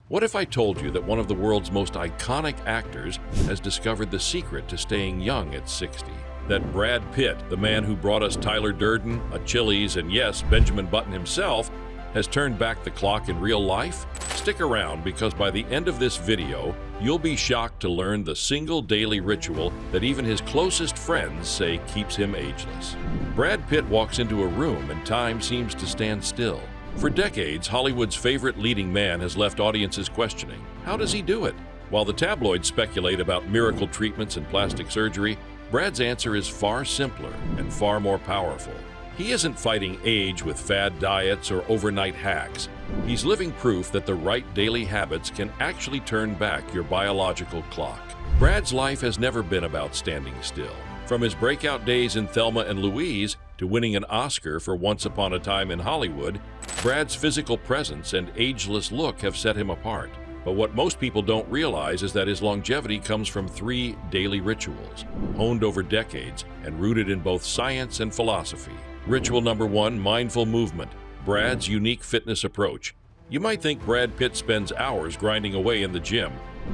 What if I told you that one of the world's most iconic actors has discovered the secret to staying young at 60? That Brad Pitt, the man who brought us Tyler Durden, a Chili's, and yes, Benjamin Button himself, has turned back the clock in real life? Stick around, because by the end of this video, you'll be shocked to learn the single daily ritual that even his closest friends say keeps him ageless. Brad Pitt walks into a room and time seems to stand still. For decades, Hollywood's favorite leading man has left audiences questioning, how does he do it? While the tabloids speculate about miracle treatments and plastic surgery, Brad's answer is far simpler and far more powerful. He isn't fighting age with fad diets or overnight hacks. He's living proof that the right daily habits can actually turn back your biological clock. Brad's life has never been about standing still. From his breakout days in Thelma and Louise to winning an Oscar for Once Upon a Time in Hollywood, Brad's physical presence and ageless look have set him apart. But what most people don't realize is that his longevity comes from 3 daily rituals, honed over decades and rooted in both science and philosophy. Ritual number 1, mindful movement, Brad's unique fitness approach. You might think Brad Pitt spends hours grinding away in the gym,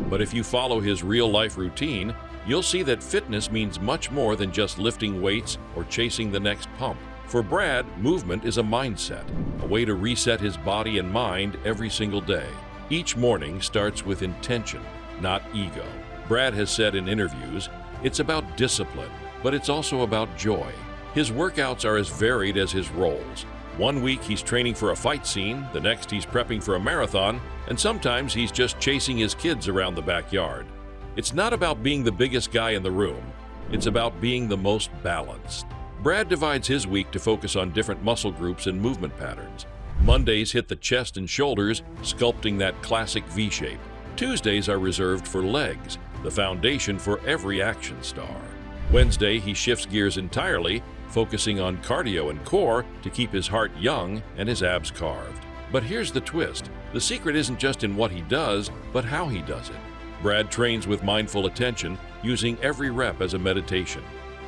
but if you follow his real-life routine, you'll see that fitness means much more than just lifting weights or chasing the next pump. For Brad, movement is a mindset, a way to reset his body and mind every single day. Each morning starts with intention, not ego. Brad has said in interviews, it's about discipline, but it's also about joy. His workouts are as varied as his roles. One week he's training for a fight scene, the next he's prepping for a marathon, and sometimes he's just chasing his kids around the backyard. It's not about being the biggest guy in the room. It's about being the most balanced. Brad divides his week to focus on different muscle groups and movement patterns. Mondays hit the chest and shoulders, sculpting that classic V shape. Tuesdays are reserved for legs, the foundation for every action star. Wednesday, he shifts gears entirely, focusing on cardio and core to keep his heart young and his abs carved. But here's the twist. The secret isn't just in what he does, but how he does it. Brad trains with mindful attention, using every rep as a meditation.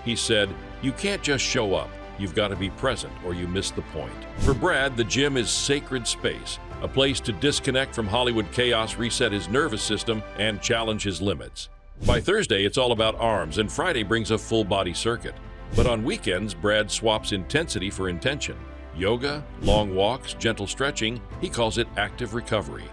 He said, "You can't just show up. You've got to be present or you miss the point." For Brad, the gym is sacred space, a place to disconnect from Hollywood chaos, reset his nervous system, and challenge his limits. By Thursday, it's all about arms, and Friday brings a full-body circuit. But on weekends, Brad swaps intensity for intention. Yoga, long walks, gentle stretching, he calls it active recovery.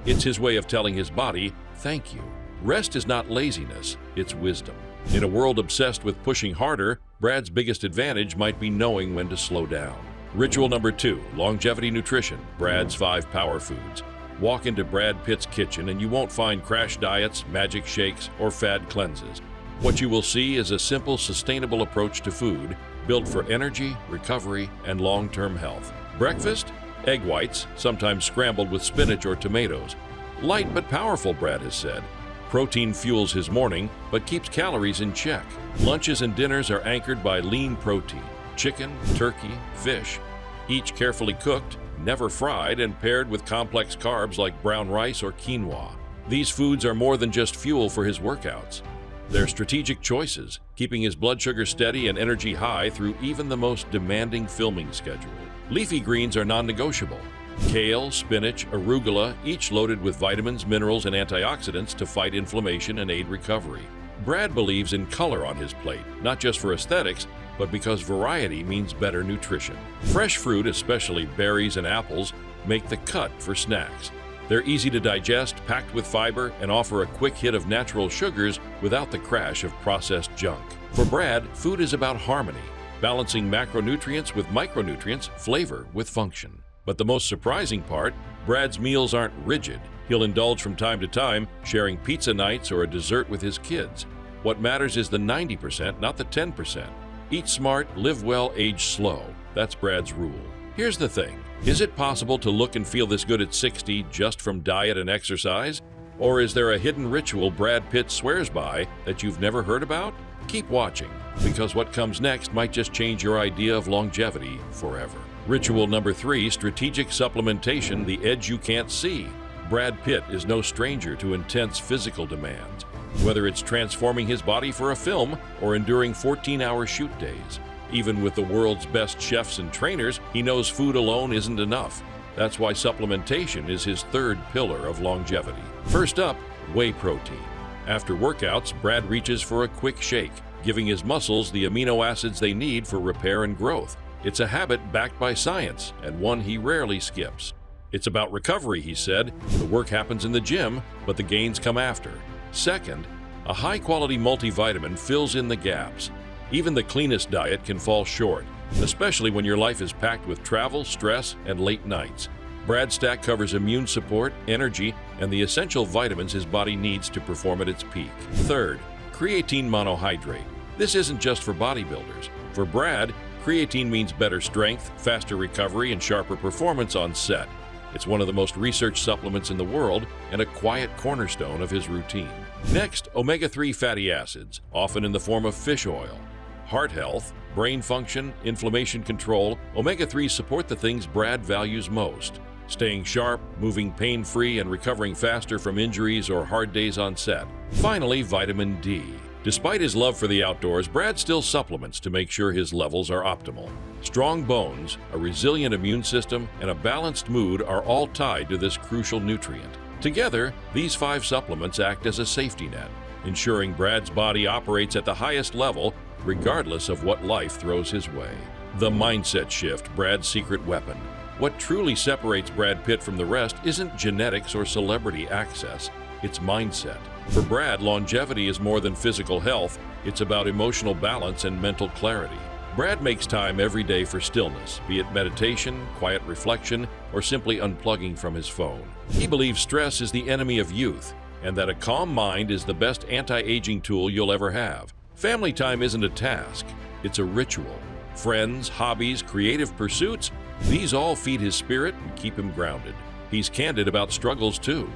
It's his way of telling his body, thank you. Rest is not laziness, it's wisdom. In a world obsessed with pushing harder, Brad's biggest advantage might be knowing when to slow down. Ritual number 2, longevity nutrition, Brad's 5 power foods. Walk into Brad Pitt's kitchen and you won't find crash diets, magic shakes, or fad cleanses. What you will see is a simple, sustainable approach to food, built for energy, recovery, and long-term health. Breakfast? Egg whites, sometimes scrambled with spinach or tomatoes. Light but powerful, Brad has said. Protein fuels his morning, but keeps calories in check. Lunches and dinners are anchored by lean protein, chicken, turkey, fish, each carefully cooked, never fried, and paired with complex carbs like brown rice or quinoa. These foods are more than just fuel for his workouts. They're strategic choices, keeping his blood sugar steady and energy high through even the most demanding filming schedule. Leafy greens are non-negotiable. Kale, spinach, arugula, each loaded with vitamins, minerals, and antioxidants to fight inflammation and aid recovery. Brad believes in color on his plate, not just for aesthetics, but because variety means better nutrition. Fresh fruit, especially berries and apples, make the cut for snacks. They're easy to digest, packed with fiber, and offer a quick hit of natural sugars without the crash of processed junk. For Brad, food is about harmony, balancing macronutrients with micronutrients, flavor with function. But the most surprising part, Brad's meals aren't rigid. He'll indulge from time to time, sharing pizza nights or a dessert with his kids. What matters is the 90%, not the 10%. Eat smart, live well, age slow. That's Brad's rule. Here's the thing. Is it possible to look and feel this good at 60 just from diet and exercise? Or is there a hidden ritual Brad Pitt swears by that you've never heard about? Keep watching, because what comes next might just change your idea of longevity forever. Ritual number 3, strategic supplementation, the edge you can't see. Brad Pitt is no stranger to intense physical demands, whether it's transforming his body for a film or enduring 14-hour shoot days. Even with the world's best chefs and trainers, he knows food alone isn't enough. That's why supplementation is his third pillar of longevity. First up, whey protein. After workouts, Brad reaches for a quick shake, giving his muscles the amino acids they need for repair and growth. It's a habit backed by science, and one he rarely skips. It's about recovery, he said. The work happens in the gym, but the gains come after. Second, a high-quality multivitamin fills in the gaps. Even the cleanest diet can fall short, especially when your life is packed with travel, stress, and late nights. Brad's stack covers immune support, energy, and the essential vitamins his body needs to perform at its peak. Third, creatine monohydrate. This isn't just for bodybuilders. For Brad, creatine means better strength, faster recovery, and sharper performance on set. It's one of the most researched supplements in the world and a quiet cornerstone of his routine. Next, omega-3 fatty acids, often in the form of fish oil. Heart health, brain function, inflammation control, omega-3s support the things Brad values most. Staying sharp, moving pain-free, and recovering faster from injuries or hard days on set. Finally, vitamin D. Despite his love for the outdoors, Brad still supplements to make sure his levels are optimal. Strong bones, a resilient immune system, and a balanced mood are all tied to this crucial nutrient. Together, these 5 supplements act as a safety net, ensuring Brad's body operates at the highest level regardless of what life throws his way. The mindset shift, Brad's secret weapon. What truly separates Brad Pitt from the rest isn't genetics or celebrity access, it's mindset. For Brad, longevity is more than physical health, it's about emotional balance and mental clarity. Brad makes time every day for stillness, be it meditation, quiet reflection, or simply unplugging from his phone. He believes stress is the enemy of youth, and that a calm mind is the best anti-aging tool you'll ever have. Family time isn't a task, it's a ritual. Friends, hobbies, creative pursuits, these all feed his spirit and keep him grounded. He's candid about struggles too.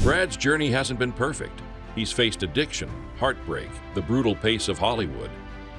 Brad's journey hasn't been perfect. He's faced addiction, heartbreak, the brutal pace of Hollywood.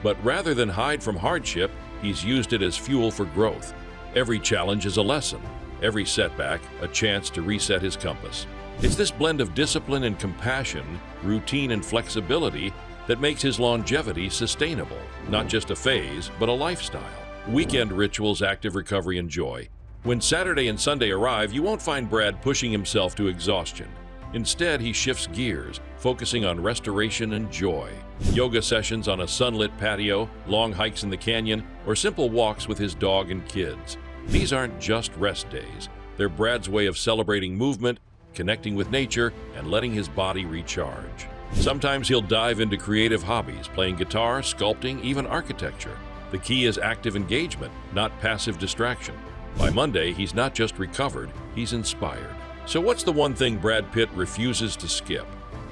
But rather than hide from hardship, he's used it as fuel for growth. Every challenge is a lesson, every setback a chance to reset his compass. It's this blend of discipline and compassion, routine and flexibility that makes his longevity sustainable, not just a phase, but a lifestyle. Weekend rituals, active recovery, and joy. When Saturday and Sunday arrive, you won't find Brad pushing himself to exhaustion. Instead, he shifts gears, focusing on restoration and joy. Yoga sessions on a sunlit patio, long hikes in the canyon, or simple walks with his dog and kids. These aren't just rest days. They're Brad's way of celebrating movement, connecting with nature, and letting his body recharge. Sometimes he'll dive into creative hobbies, playing guitar, sculpting, even architecture. The key is active engagement, not passive distraction. By Monday, he's not just recovered, he's inspired. So what's the one thing Brad Pitt refuses to skip?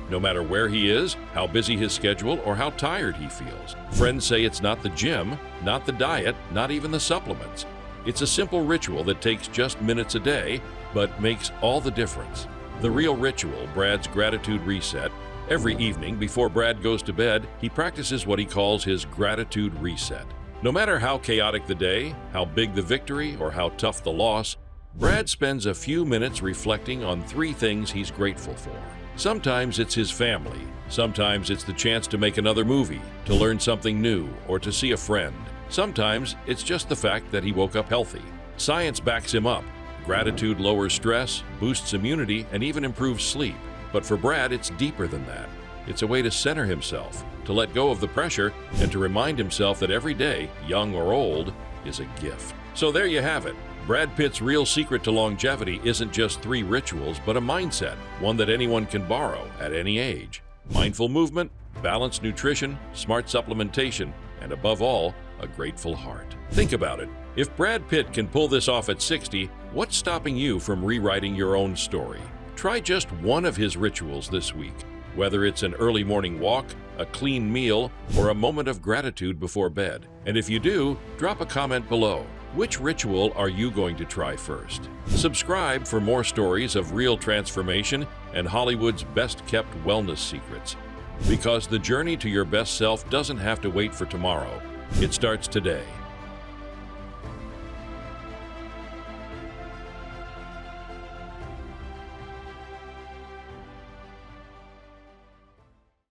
No matter where he is, how busy his schedule, or how tired he feels. Friends say it's not the gym, not the diet, not even the supplements. It's a simple ritual that takes just minutes a day, but makes all the difference. The real ritual, Brad's gratitude reset. Every evening before Brad goes to bed, he practices what he calls his gratitude reset. No matter how chaotic the day, how big the victory, or how tough the loss, Brad spends a few minutes reflecting on 3 things he's grateful for. Sometimes it's his family. Sometimes it's the chance to make another movie, to learn something new, or to see a friend. Sometimes it's just the fact that he woke up healthy. Science backs him up. Gratitude lowers stress, boosts immunity, and even improves sleep. But for Brad, it's deeper than that. It's a way to center himself, to let go of the pressure, and to remind himself that every day, young or old, is a gift. So there you have it. Brad Pitt's real secret to longevity isn't just 3 rituals, but a mindset, one that anyone can borrow at any age. Mindful movement, balanced nutrition, smart supplementation, and above all, a grateful heart. Think about it. If Brad Pitt can pull this off at 60, what's stopping you from rewriting your own story? Try just one of his rituals this week. Whether it's an early morning walk, a clean meal, or a moment of gratitude before bed. And if you do, drop a comment below. Which ritual are you going to try first? Subscribe for more stories of real transformation and Hollywood's best-kept wellness secrets. Because the journey to your best self doesn't have to wait for tomorrow. It starts today.